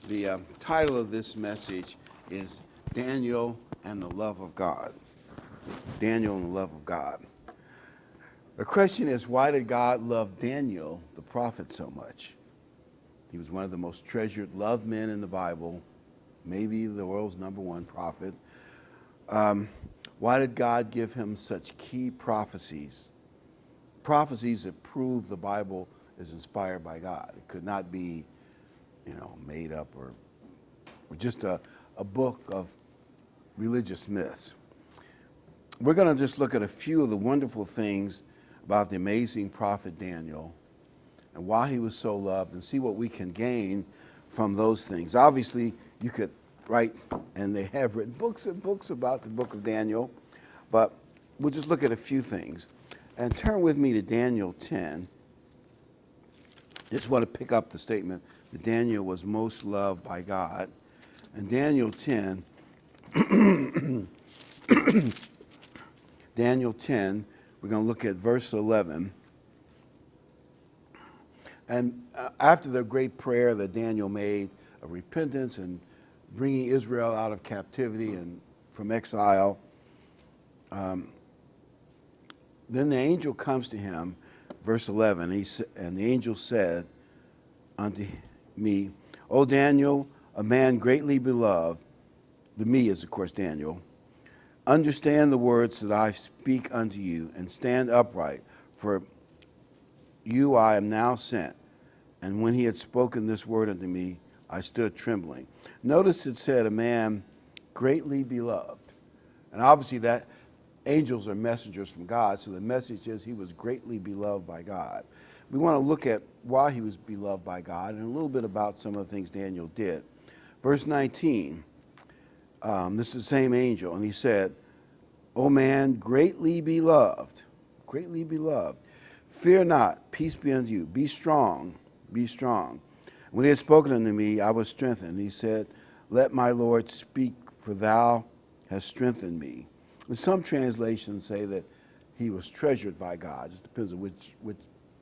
The title of this message is Daniel and the Love of God. Daniel and the Love of God. The question is, why did God love Daniel, the prophet, so much? He was one of the most treasured, loved men in the Bible, maybe the world's #1 prophet. Why did God give him such key prophecies? Prophecies that prove the Bible is inspired by God. It could not be, made up or just a book of religious myths. We're going to just look at a few of the wonderful things about the amazing prophet Daniel and why he was so loved, and see what we can gain from those things. Obviously, you could write, and they have written books and books about the book of Daniel, but we'll just look at a few things. And turn with me to Daniel 10. Just want to pick up the statement that Daniel was most loved by God. And Daniel 10, Daniel 10, we're going to look at verse 11. And after the great prayer that Daniel made of repentance and bringing Israel out of captivity and from exile, then the angel comes to him, verse 11, and the angel said unto me, O Daniel, a man greatly beloved, the me is of course Daniel, understand the words that I speak unto you, and stand upright, for you I am now sent. And when he had spoken this word unto me, I stood trembling. Notice it said a man greatly beloved. And obviously that angels are messengers from God, so the message is he was greatly beloved by God. We want to look at why he was beloved by God and a little bit about some of the things Daniel did. Verse 19, this is the same angel, and he said, O man, greatly beloved, fear not, peace be unto you, be strong. When he had spoken unto me, I was strengthened. He said, let my Lord speak, for thou hast strengthened me. And some translations say that he was treasured by God. It just depends on which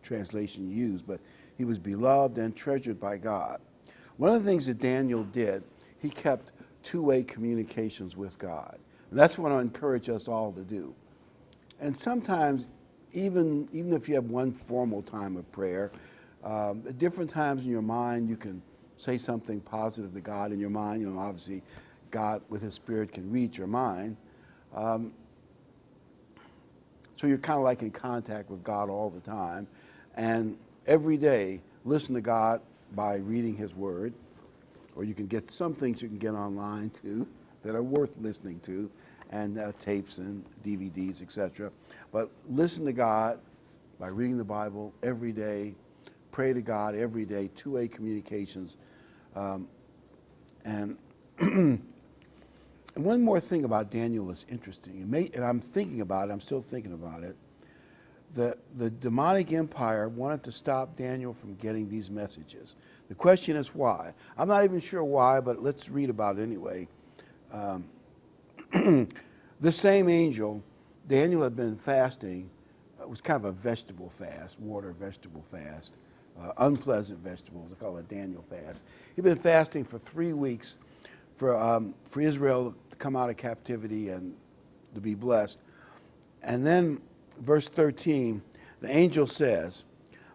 translation you use, but he was beloved and treasured by God. One of the things that Daniel did, he kept two-way communications with God. And that's what I encourage us all to do. And sometimes, even if you have one formal time of prayer, at different times in your mind, you can say something positive to God in your mind. Obviously, God with his Spirit can read your mind. So you're kind of like in contact with God all the time. And every day, listen to God by reading his word. Or you can get some things you can get online too that are worth listening to, and tapes and DVDs, etc. But listen to God by reading the Bible every day. Pray to God every day, two-way communications. And one more thing about Daniel is interesting, and I'm thinking about it, I'm still thinking about it. The demonic empire wanted to stop Daniel from getting these messages. The question is why. I'm not even sure why, but let's read about it anyway. The same angel, Daniel had been fasting. It was kind of a vegetable fast, water vegetable fast. Unpleasant vegetables. I call it a Daniel fast. He'd been fasting for 3 weeks for Israel to come out of captivity and to be blessed. And then, verse 13, the angel says,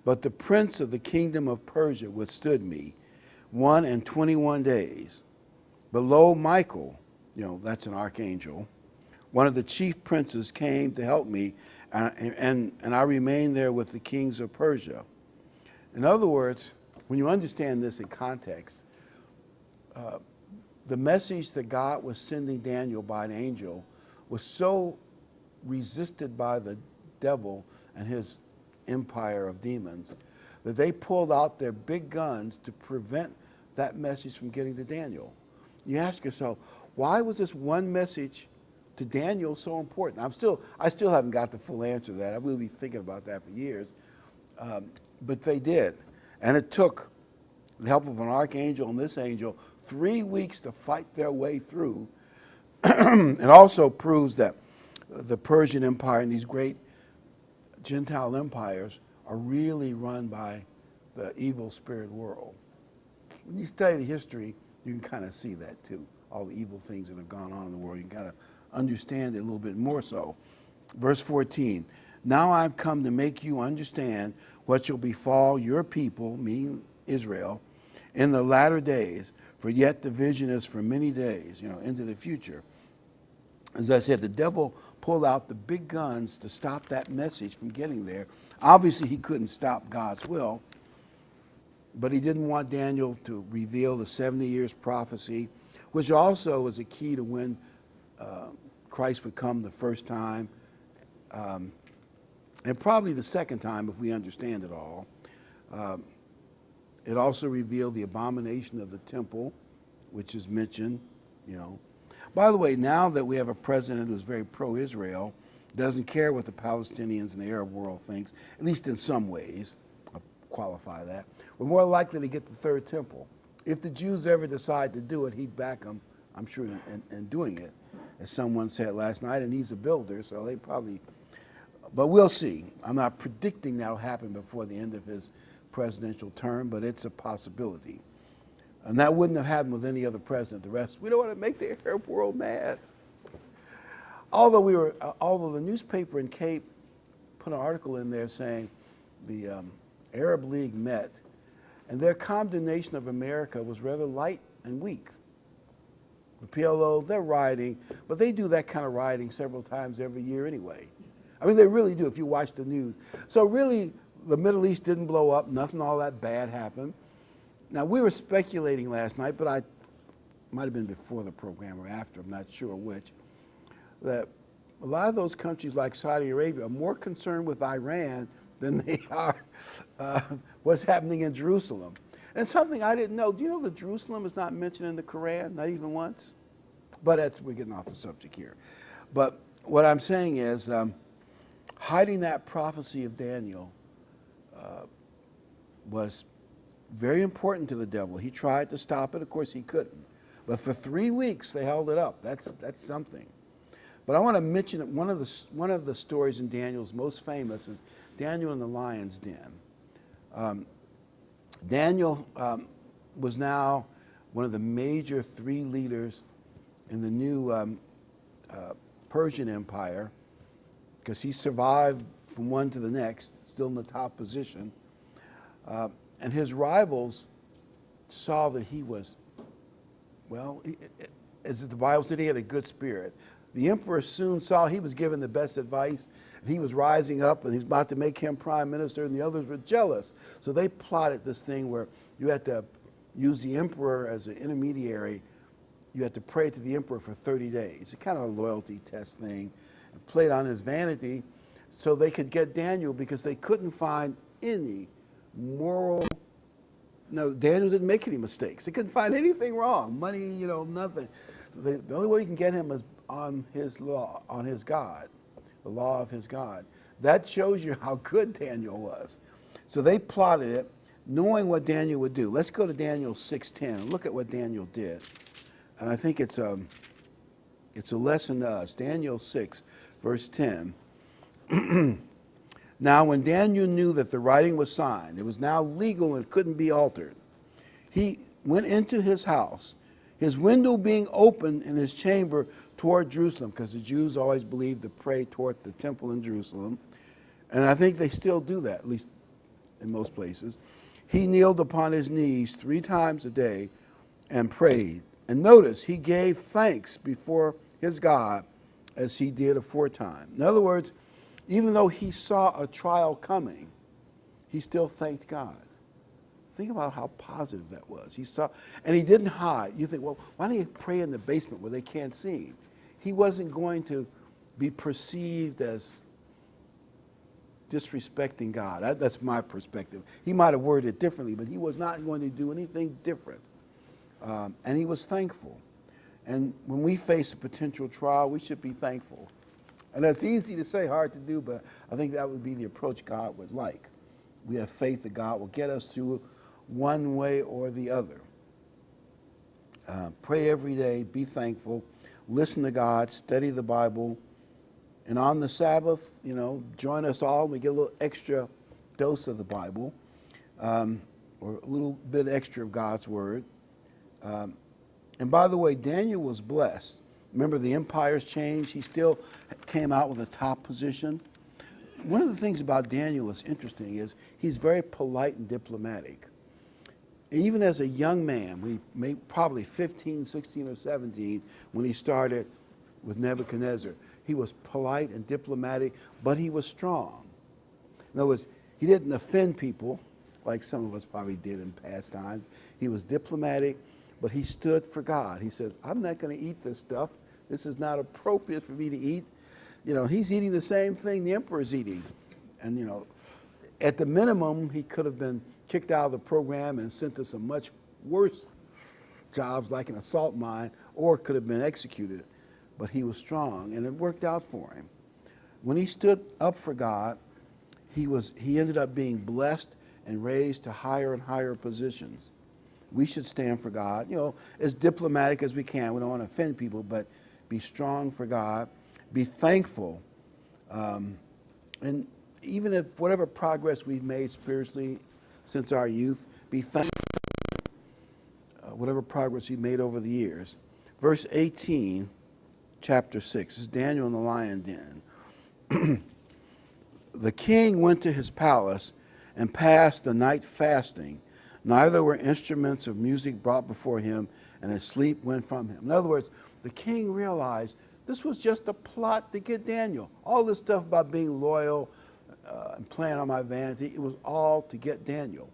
but the prince of the kingdom of Persia withstood me 21 days. But lo, Michael, that's an archangel, one of the chief princes came to help me, and I remained there with the kings of Persia. In other words, when you understand this in context, the message that God was sending Daniel by an angel was so resisted by the devil and his empire of demons that they pulled out their big guns to prevent that message from getting to Daniel. You ask yourself, why was this one message to Daniel so important? I still haven't got the full answer to that. I will be thinking about that for years. But they did. And it took the help of an archangel and this angel 3 weeks to fight their way through. It also proves that the Persian Empire and these great Gentile empires are really run by the evil spirit world. when you study the history, you can kind of see that too. All the evil things that have gone on in the world, you can kind of understand it a little bit more so. Verse 14, now I've come to make you understand what shall befall your people, meaning Israel, in the latter days, for yet the vision is for many days, into the future. As I said, the devil pulled out the big guns to stop that message from getting there. Obviously, he couldn't stop God's will, but he didn't want Daniel to reveal the 70 years prophecy, which also was a key to when Christ would come the first time, and probably the second time if we understand it all. It also revealed the abomination of the temple, which is mentioned, By the way, now that we have a president who's very pro-Israel, doesn't care what the Palestinians and the Arab world thinks, at least in some ways, I'll qualify that, we're more likely to get the third temple. If the Jews ever decide to do it, he'd back them, I'm sure, in doing it, as someone said last night, and he's a builder, so they probably, but we'll see. I'm not predicting that'll happen before the end of his presidential term, but it's a possibility. And that wouldn't have happened with any other president. The rest, we don't want to make the Arab world mad. Although the newspaper in Cape put an article in there saying the Arab League met, and their condemnation of America was rather light and weak. The PLO, they're rioting, but they do that kind of rioting several times every year anyway. I mean, they really do if you watch the news. So really, the Middle East didn't blow up. Nothing all that bad happened. Now, we were speculating last night, but I might have been before the program or after, I'm not sure which, that a lot of those countries like Saudi Arabia are more concerned with Iran than they are what's happening in Jerusalem. And something I didn't know, do you know that Jerusalem is not mentioned in the Quran, not even once? But we're getting off the subject here. But what I'm saying is, hiding that prophecy of Daniel was very important to the devil. He tried to stop it. Of course, he couldn't. But for 3 weeks, they held it up. That's something. But I want to mention that one of the stories in Daniel's most famous is Daniel in the lion's den. Daniel was now one of the major 3 leaders in the new Persian Empire, because he survived from one to the next, still in the top position. And his rivals saw that he was, well, as the Bible said, he had a good spirit. The emperor soon saw he was given the best advice, and he was rising up, and he was about to make him prime minister, and the others were jealous. So they plotted this thing where you had to use the emperor as an intermediary. You had to pray to the emperor for 30 days. It's kind of a loyalty test thing. And played on his vanity so they could get Daniel, because they couldn't find any moral. No, Daniel didn't make any mistakes. They couldn't find anything wrong. Money, nothing. So the only way you can get him is on his law, on his God, the law of his God. That shows you how good Daniel was. So they plotted it, knowing what Daniel would do. Let's go to Daniel 6:10 and look at what Daniel did. And I think it's a lesson to us. Daniel 6, verse 10. Now, when Daniel knew that the writing was signed, it was now legal and couldn't be altered, he went into his house, his window being open in his chamber toward Jerusalem, because the Jews always believed to pray toward the temple in Jerusalem. And I think they still do that, at least in most places. He kneeled upon his knees 3 times a day and prayed. And notice, he gave thanks before his God as he did aforetime. In other words, even though he saw a trial coming, he still thanked God. Think about how positive that was. He saw, and he didn't hide. You think, well, why don't you pray in the basement where they can't see him? He wasn't going to be perceived as disrespecting God. That's my perspective. He might have worded it differently, but he was not going to do anything different. And he was thankful. And when we face a potential trial, we should be thankful. And that's easy to say, hard to do, but I think that would be the approach God would like. We have faith that God will get us through one way or the other. Pray every day, be thankful, listen to God, study the Bible, and on the Sabbath, join us all. We get a little extra dose of the Bible. or a little bit extra of God's word. And by the way, Daniel was blessed. Remember, the empires changed. He still came out with a top position. One of the things about Daniel that's interesting is he's very polite and diplomatic. Even as a young man, when he made probably 15, 16, or 17, when he started with Nebuchadnezzar, he was polite and diplomatic, but he was strong. In other words, he didn't offend people like some of us probably did in past times. He was diplomatic, but he stood for God. He said, I'm not going to eat this stuff. This is not appropriate for me to eat. You know, he's eating the same thing the emperor's eating. And, you know, at the minimum, he could have been kicked out of the program and sent to some much worse jobs like an assault mine, or could have been executed. But he was strong, and it worked out for him. When he stood up for God, he ended up being blessed and raised to higher and higher positions. We should stand for God, you know, as diplomatic as we can. We don't want to offend people, but be strong for God. Be thankful. And even if whatever progress we've made spiritually since our youth, be thankful. Whatever progress we've made over the years. Verse 18, chapter 6, this is Daniel in the lion den. The king went to his palace and passed the night fasting. Neither were instruments of music brought before him, and his sleep went from him. In other words, the king realized this was just a plot to get Daniel. All this stuff about being loyal and playing on my vanity, it was all to get Daniel.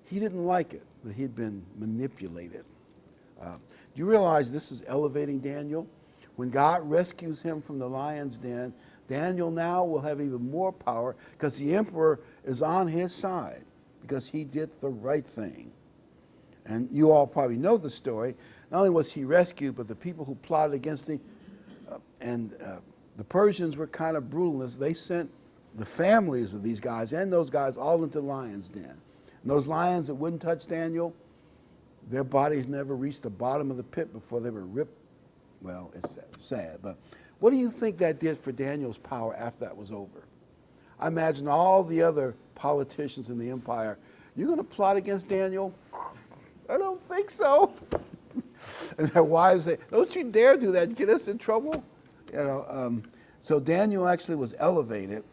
He didn't like it, that he'd been manipulated. Do you realize this is elevating Daniel? When God rescues him from the lion's den, Daniel now will have even more power because the emperor is on his side because he did the right thing. And you all probably know the story. Not only was he rescued, but the people who plotted against him, the Persians were kind of brutal. They sent the families of these guys and those guys all into the lion's den. And those lions that wouldn't touch Daniel, their bodies never reached the bottom of the pit before they were ripped. Well, it's sad, but what do you think that did for Daniel's power after that was over? I imagine all the other politicians in the empire, you're going to plot against Daniel? I don't think so. And their wives say, don't you dare do that, get us in trouble. You know, so Daniel actually was elevated.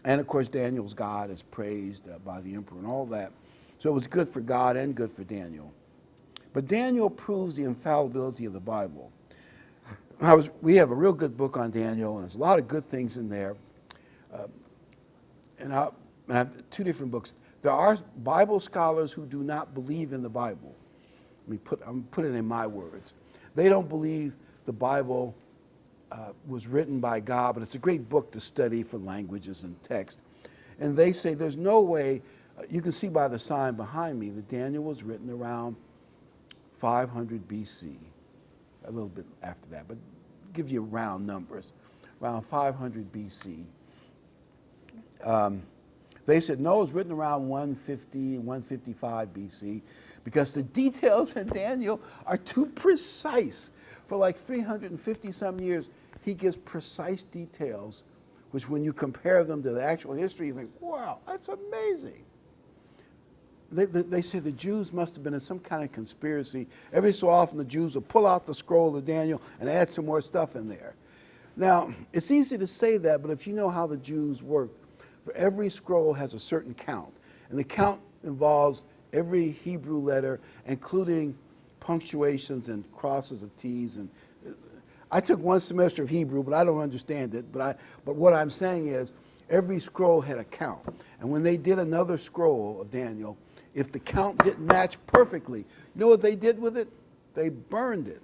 And of course, Daniel's God is praised by the emperor and all that. So it was good for God and good for Daniel. But Daniel proves the infallibility of the Bible. We have a real good book on Daniel, and there's a lot of good things in there. And I have two different books. There are Bible scholars who do not believe in the Bible. I'm putting it in my words. They don't believe the Bible was written by God, but it's a great book to study for languages and text. And they say there's no way, you can see by the sign behind me that Daniel was written around 500 BC. A little bit after that, but give you round numbers, around 500 BC. They said, no, it was written around 150, 155 BC, because the details in Daniel are too precise. For like 350 some years, he gives precise details, which when you compare them to the actual history, you think, wow, that's amazing. They say the Jews must have been in some kind of conspiracy. Every so often the Jews will pull out the scroll of Daniel and add some more stuff in there. Now, it's easy to say that, but if you know how the Jews work, for every scroll has a certain count. And the count involves every Hebrew letter, including punctuations and crosses of T's. And I took one semester of Hebrew, but I don't understand it. But what I'm saying is every scroll had a count. And when they did another scroll of Daniel, if the count didn't match perfectly, you know what they did with it? They burned it.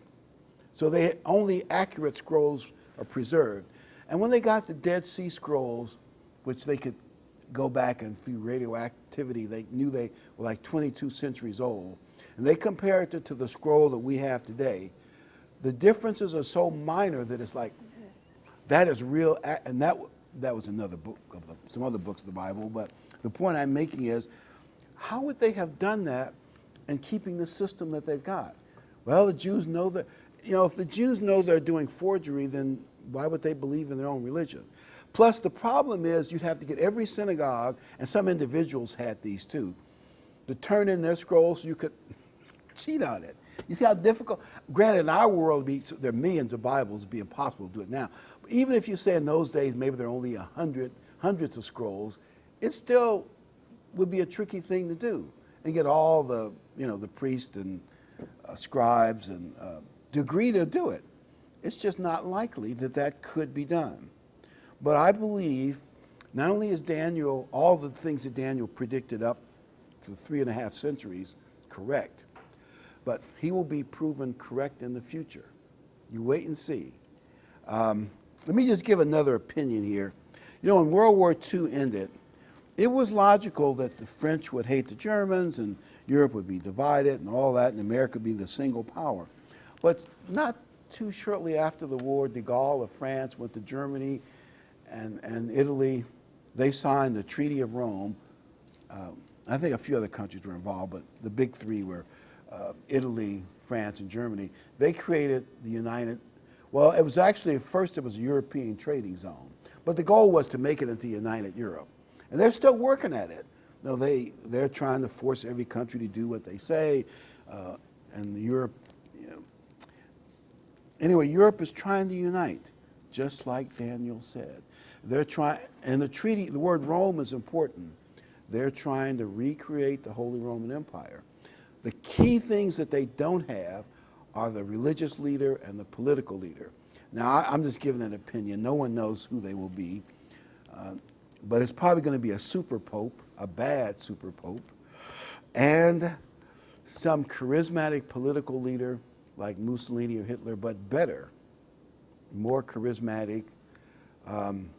So only accurate scrolls are preserved. And when they got the Dead Sea Scrolls, which they could go back and through radioactivity, they knew they were like 22 centuries old, and they compared it to the scroll that we have today, the differences are so minor that it's like, that is real, and that was another book, some other books of the Bible, but the point I'm making is, how would they have done that in keeping the system that they've got? Well, the Jews know that, if the Jews know they're doing forgery, then why would they believe in their own religion? Plus, the problem is you'd have to get every synagogue, and some individuals had these too, to turn in their scrolls so you could cheat on it. You see how difficult? Granted, in our world, there are millions of Bibles. It'd be impossible to do it now. But even if you say in those days maybe there are only hundreds of scrolls, it still would be a tricky thing to do and get all the the priests and scribes and to agree to do it. It's just not likely that that could be done. But I believe not only is Daniel, all the things that Daniel predicted up to 3.5 centuries correct, but he will be proven correct in the future. You wait and see. Let me just give another opinion here. When World War II ended, it was logical that the French would hate the Germans and Europe would be divided and all that, and America would be the single power. But not too shortly after the war, de Gaulle of France went to Germany and Italy. They signed the Treaty of Rome. I think a few other countries were involved, but the big three were Italy, France, and Germany. They created the United, well, it was actually, first it was a European trading zone, but the goal was to make it into United Europe. And they're still working at it. They're trying to force every country to do what they say, and Europe, Anyway, Europe is trying to unite, just like Daniel said. They're trying, and the treaty, the word Rome is important. They're trying to recreate the Holy Roman Empire. The key things that they don't have are the religious leader and the political leader. Now, I'm just giving an opinion. No one knows who they will be. But it's probably going to be a super pope, a bad super pope, and some charismatic political leader like Mussolini or Hitler, but better, more charismatic. And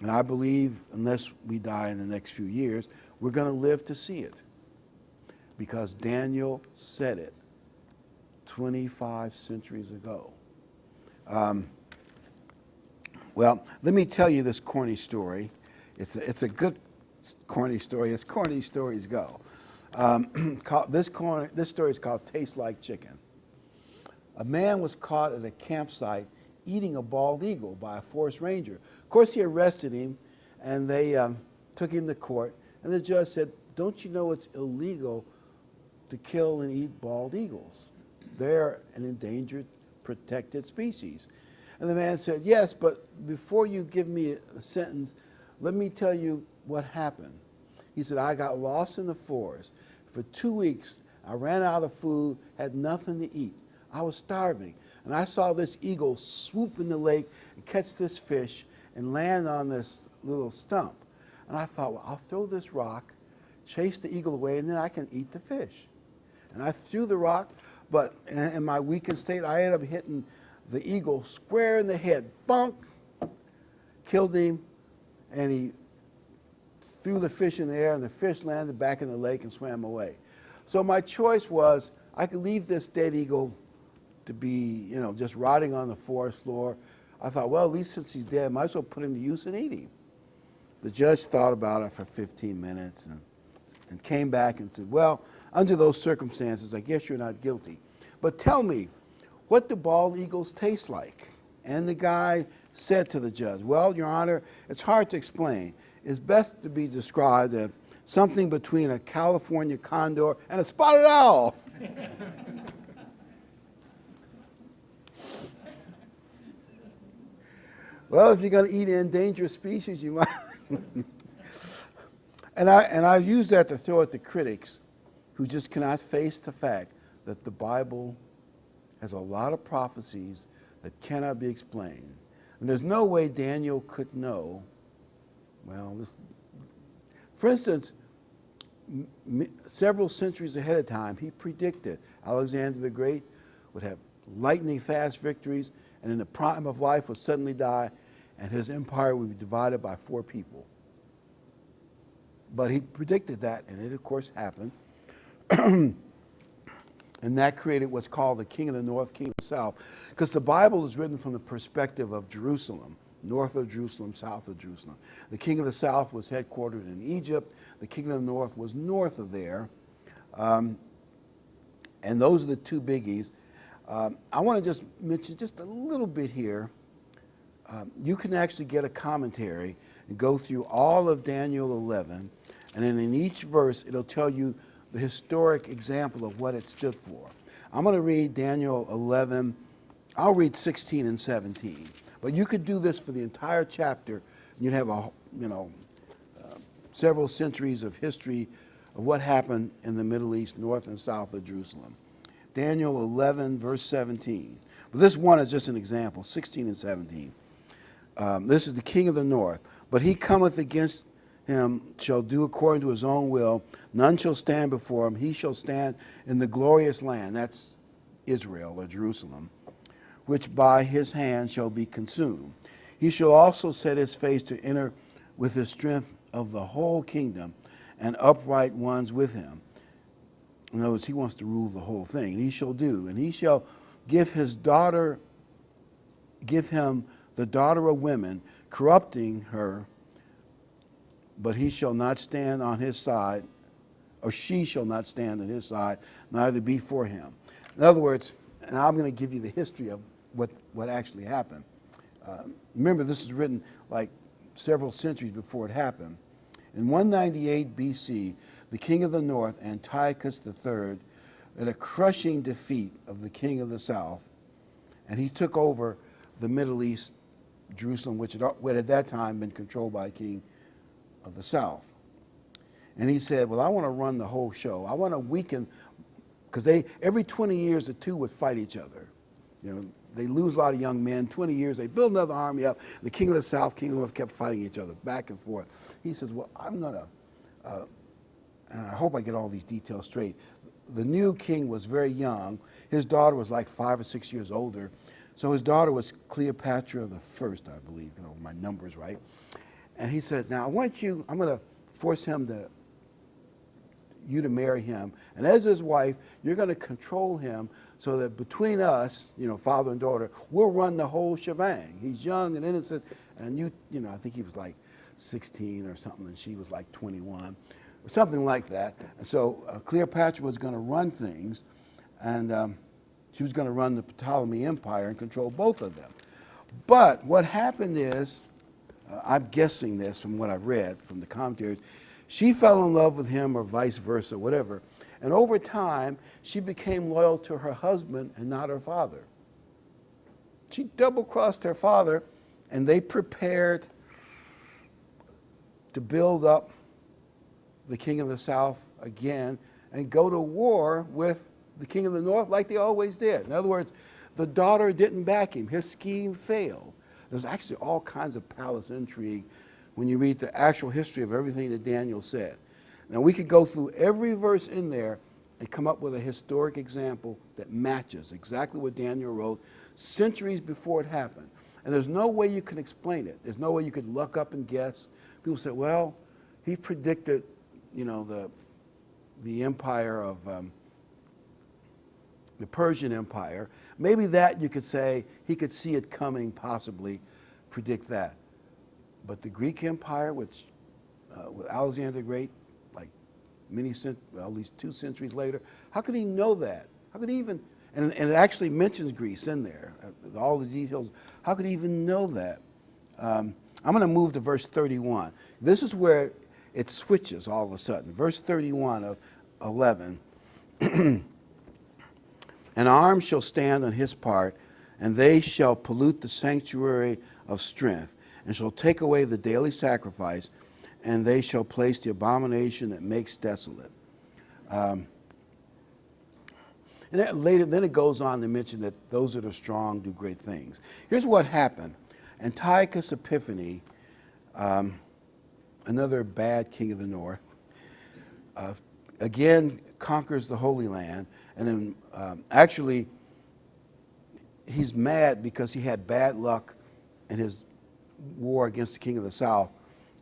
I believe, unless we die in the next few years, we're going to live to see it. Because Daniel said it 25 centuries ago. Well, let me tell you this corny story. It's a good corny story, as corny stories go. This story is called Tastes Like Chicken. A man was caught at a campsite eating a bald eagle by a forest ranger. Of course, he arrested him, and they took him to court. And the judge said, "Don't you know it's illegal to kill and eat bald eagles? They're an endangered, protected species." And the man said, "Yes, but before you give me a sentence, let me tell you what happened." He said, "I got lost in the forest. For 2 weeks, I ran out of food, had nothing to eat. I was starving, and I saw this eagle swoop in the lake and catch this fish and land on this little stump. And I thought, well, I'll throw this rock, chase the eagle away, and then I can eat the fish." And I threw the rock, but in my weakened state, I ended up hitting the eagle square in the head. Bonk! Killed him, and he threw the fish in the air, and the fish landed back in the lake and swam away. So my choice was, I could leave this dead eagle to be, just rotting on the forest floor. I thought, well, at least since he's dead, I might as well put him to use and eat him. The judge thought about it for 15 minutes and came back and said, "Well, under those circumstances, I guess you're not guilty. But tell me, what do bald eagles taste like?" And the guy said to the judge, "Well, Your Honor, it's hard to explain. It's best to be described as something between a California condor and a spotted owl." Well, if you're going to eat an endangered species, you might. And I use that to throw at the critics who just cannot face the fact that the Bible has a lot of prophecies that cannot be explained. And there's no way Daniel could know. Well, for instance, several centuries ahead of time, he predicted Alexander the Great would have lightning fast victories, and in the prime of life would suddenly die, and his empire would be divided by 4 people. But he predicted that, and it, of course, happened. And that created what's called the King of the North, King of the South, because the Bible is written from the perspective of Jerusalem, north of Jerusalem, south of Jerusalem. The King of the South was headquartered in Egypt. The King of the North was north of there. And those are the 2 biggies. I want to just mention just a little bit here. You can actually get a commentary and go through all of Daniel 11, and then in each verse it'll tell you the historic example of what it stood for. I'm going to read Daniel 11. I'll read 16 and 17. But you could do this for the entire chapter, and you'd have several centuries of history of what happened in the Middle East, north and south of Jerusalem. Daniel 11, verse 17. But this one is just an example, 16 and 17. This is the king of the north. But he cometh against him shall do according to his own will. None shall stand before him. He shall stand in the glorious land, that's Israel or Jerusalem, which by his hand shall be consumed. He shall also set his face to enter with the strength of the whole kingdom, and upright ones with him. In other words, he wants to rule the whole thing. And he shall do, and he shall give him the daughter of women, corrupting her, but he shall not stand on his side, or she shall not stand on his side, neither be for him. In other words, and I'm going to give you the history of what actually happened. Remember, this is written like several centuries before it happened. In 198 BC, the king of the north, Antiochus III, had a crushing defeat of the king of the south, and he took over the Middle East, Jerusalem, which had at that time been controlled by the king of the south. And he said, well, I want to run the whole show. I want to weaken, because every 20 years the two would fight each other. They lose a lot of young men. 20 years, they build another army up. The king of the south, king of the north kept fighting each other back and forth. He says, well, I'm going to, and I hope I get all these details straight. The new king was very young. His daughter was like 5 or 6 years older. So his daughter was Cleopatra the first, I believe, my number's right. And he said, now I'm going to force you to marry him. And as his wife, you're going to control him so that between us, father and daughter, we'll run the whole shebang. He's young and innocent, and I think he was like 16 or something, and she was like 21, or something like that. And so Cleopatra was going to run things, and she was going to run the Ptolemy Empire and control both of them. But what happened is, I'm guessing this from what I've read from the commentaries, she fell in love with him or vice versa, whatever. And over time, she became loyal to her husband and not her father. She double-crossed her father, and they prepared to build up the king of the south again and go to war with the king of the north like they always did. In other words, the daughter didn't back him. His scheme failed. There's actually all kinds of palace intrigue when you read the actual history of everything that Daniel said. Now, we could go through every verse in there and come up with a historic example that matches exactly what Daniel wrote centuries before it happened. And there's no way you can explain it. There's no way you could look up and guess. People say, well, he predicted, the empire of the Persian Empire. Maybe that you could say he could see it coming, possibly predict that. But the Greek Empire, which with Alexander the Great, like at least 2 centuries later, how could he know that? How could he even, and it actually mentions Greece in there, all the details. How could he even know that? I'm going to move to verse 31. This is where it switches all of a sudden. Verse 31 of 11. An arm shall stand on his part, and they shall pollute the sanctuary of strength, and shall take away the daily sacrifice, and they shall place the abomination that makes desolate. And then it goes on to mention that those that are strong do great things. Here's what happened. Antiochus Epiphanes, another bad king of the north, again conquers the Holy Land, and then actually he's mad because he had bad luck in his war against the king of the south,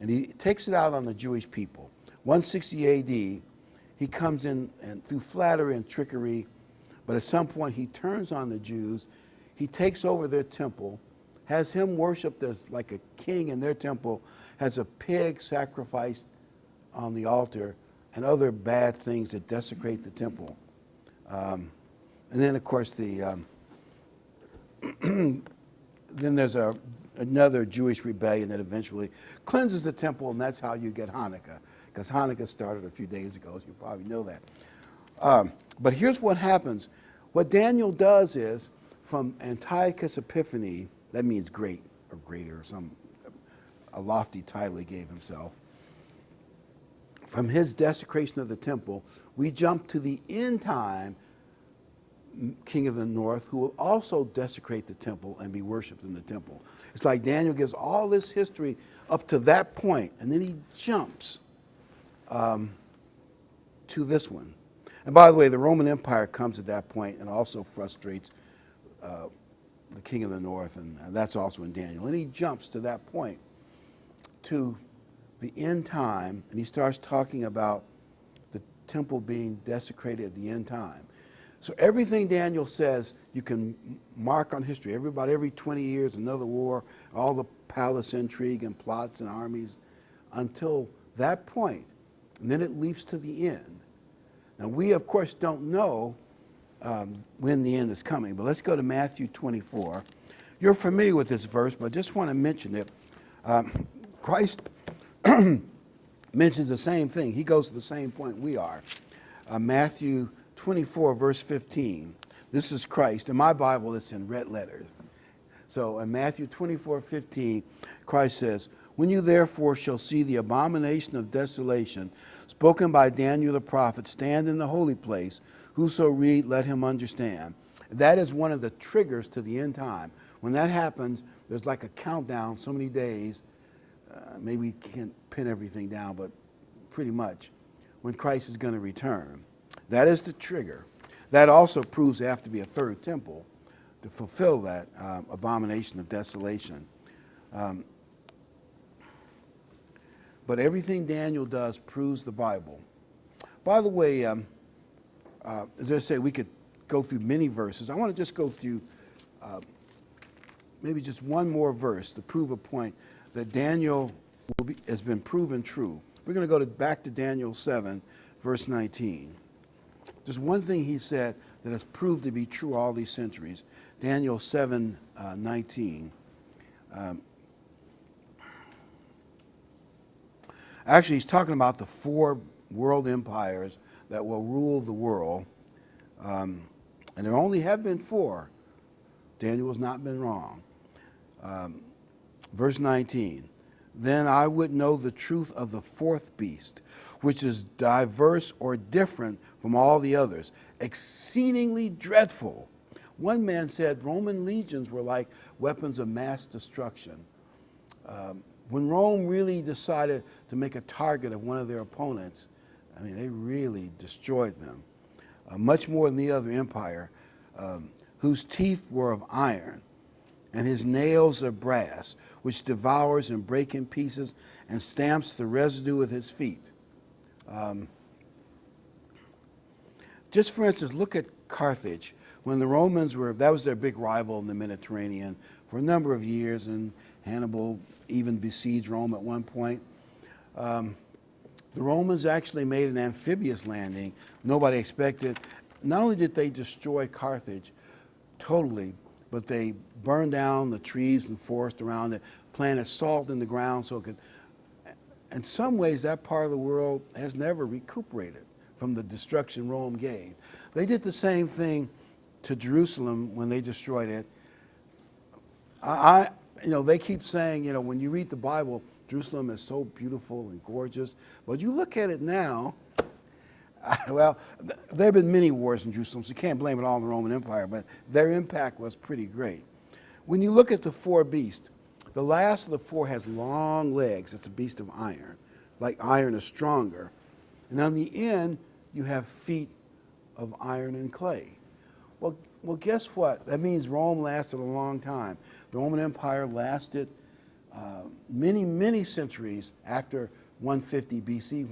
and he takes it out on the Jewish people. 160 AD, he comes in and through flattery and trickery, but at some point he turns on the Jews. He takes over their temple, has him worshipped as like a king in their temple, has a pig sacrificed on the altar, and other bad things that desecrate the temple. And then, of course, then there's another Jewish rebellion that eventually cleanses the temple, and that's how you get Hanukkah. because Hanukkah started a few days ago, as you probably know that. But here's what happens. What Daniel does is, from Antiochus Epiphanes, that means great or greater, a lofty title he gave himself. From his desecration of the temple, we jump to the end time king of the north, who will also desecrate the temple and be worshipped in the temple. It's like Daniel gives all this history up to that point, and then he jumps to this one. And by the way, the Roman Empire comes at that point and also frustrates the king of the north, and that's also in Daniel. And he jumps to that point, to the end time, and he starts talking about the temple being desecrated at the end time. So everything Daniel says, you can mark on history. Every 20 years, another war, all the palace intrigue and plots and armies, until that point. And then it leaps to the end. Now, we, of course, don't know when the end is coming, but let's go to Matthew 24. You're familiar with this verse, but I just want to mention it. Christ mentions the same thing. He goes to the same point we are. Matthew 24, verse 15. This is Christ. In my Bible, it's in red letters. So in Matthew 24, 15, Christ says, "When you therefore shall see the abomination of desolation, spoken by Daniel the prophet, stand in the holy place, whoso read, let him understand." That is one of the triggers to the end time. When that happens, there's like a countdown, so many days. Maybe we can't pin everything down, but pretty much when Christ is going to return. That is the trigger. That also proves there have to be a third temple to fulfill that abomination of desolation. But everything Daniel does proves the Bible. By the way, as I say, we could go through many verses. I want to just go through maybe just one more verse to prove a point that Daniel has been proven true. We're going to go back to Daniel 7, verse 19. Just one thing he said that has proved to be true all these centuries. Daniel 7, 19. Actually, he's talking about the 4 world empires that will rule the world. And there only have been 4. Daniel has not been wrong. Verse 19. "Then I would know the truth of the 4th beast, which is diverse or different from all the others, exceedingly dreadful." One man said Roman legions were like weapons of mass destruction. When Rome really decided to make a target of one of their opponents, I mean, they really destroyed them. Much more than the other empire, whose teeth were of iron, and his nails of brass, which devours and breaks in pieces and stamps the residue with his feet. Just for instance, look at Carthage. When the Romans that was their big rival in the Mediterranean for a number of years, and Hannibal even besieged Rome at one point. The Romans actually made an amphibious landing. Nobody expected. Not only did they destroy Carthage totally, but they burned down the trees and forest around it, planted salt in the ground so it could. In some ways, that part of the world has never recuperated from the destruction Rome gave. They did the same thing to Jerusalem when they destroyed it. They keep saying, when you read the Bible, Jerusalem is so beautiful and gorgeous. But you look at it now, well, there have been many wars in Jerusalem, so you can't blame it all on the Roman Empire, but their impact was pretty great. When you look at the 4 beasts, the last of the 4 has long legs. It's a beast of iron. Like iron is stronger. And on the end, you have feet of iron and clay. Well, guess what? That means Rome lasted a long time. The Roman Empire lasted many, many centuries after 150 BC,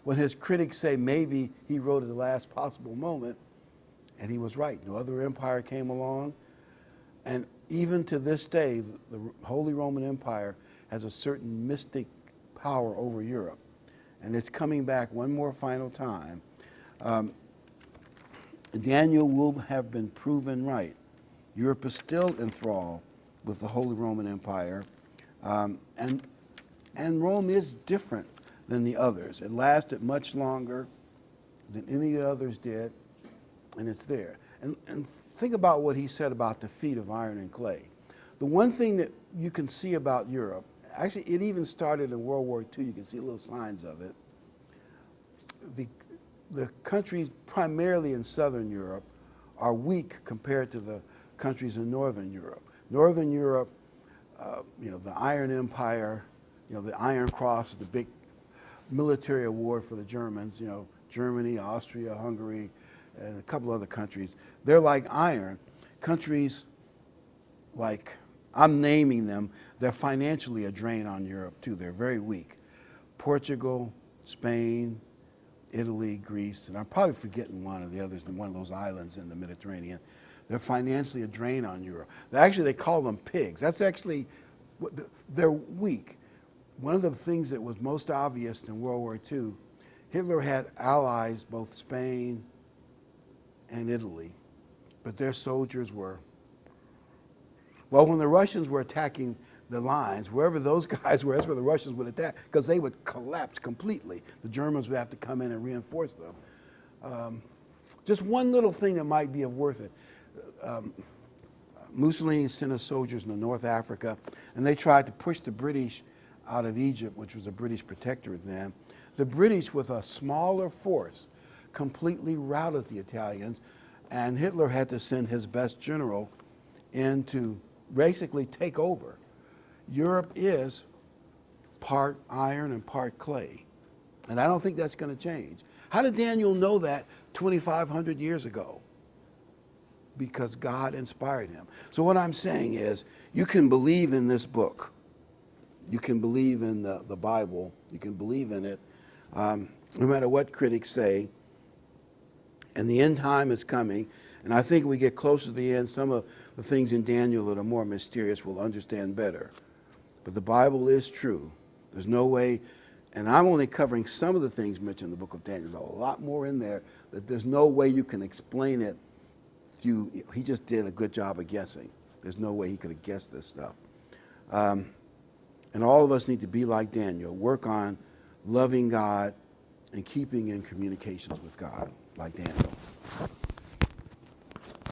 when his critics say maybe he wrote at the last possible moment, and he was right. No other empire came along. And even to this day, the Holy Roman Empire has a certain mystic power over Europe. And it's coming back one more final time. Daniel will have been proven right. Europe is still enthralled with the Holy Roman Empire. And Rome is different than the others. It lasted much longer than any of the others did, and it's there. And think about what he said about the feet of iron and clay. The one thing that you can see about Europe, actually it even started in World War II, you can see little signs of it. The countries primarily in Southern Europe are weak compared to the countries in Northern Europe. Northern Europe, the Iron Empire, the Iron Cross, the big military award for the Germans, Germany, Austria, Hungary, and a couple other countries. They're like iron. Countries like, I'm naming them, they're financially a drain on Europe too. They're very weak. Portugal, Spain, Italy, Greece, and I'm probably forgetting one of the others, one of those islands in the Mediterranean. They're financially a drain on Europe. Actually, they call them pigs. That's actually, they're weak. One of the things that was most obvious in World War II, Hitler had allies, both Spain and Italy, but their soldiers were, well, when the Russians were attacking the lines, wherever those guys were, that's where the Russians would attack, because they would collapse completely. The Germans would have to come in and reinforce them. Just one little thing that might be of worth it. Mussolini sent his soldiers into North Africa, and they tried to push the British out of Egypt, which was a British protectorate then. The British, with a smaller force, completely routed the Italians, and Hitler had to send his best general in to basically take over. Europe is part iron and part clay, and I don't think that's going to change. How did Daniel know that 2,500 years ago? Because God inspired him. So what I'm saying is, you can believe in this book. You can believe in the Bible. You can believe in it, no matter what critics say. And the end time is coming. And I think when we get closer to the end, some of the things in Daniel that are more mysterious we'll understand better. But the Bible is true. There's no way, and I'm only covering some of the things mentioned in the book of Daniel. There's a lot more in there that there's no way you can explain it through. He just did a good job of guessing. There's no way he could have guessed this stuff. And all of us need to be like Daniel, work on loving God and keeping in communications with God, like Daniel.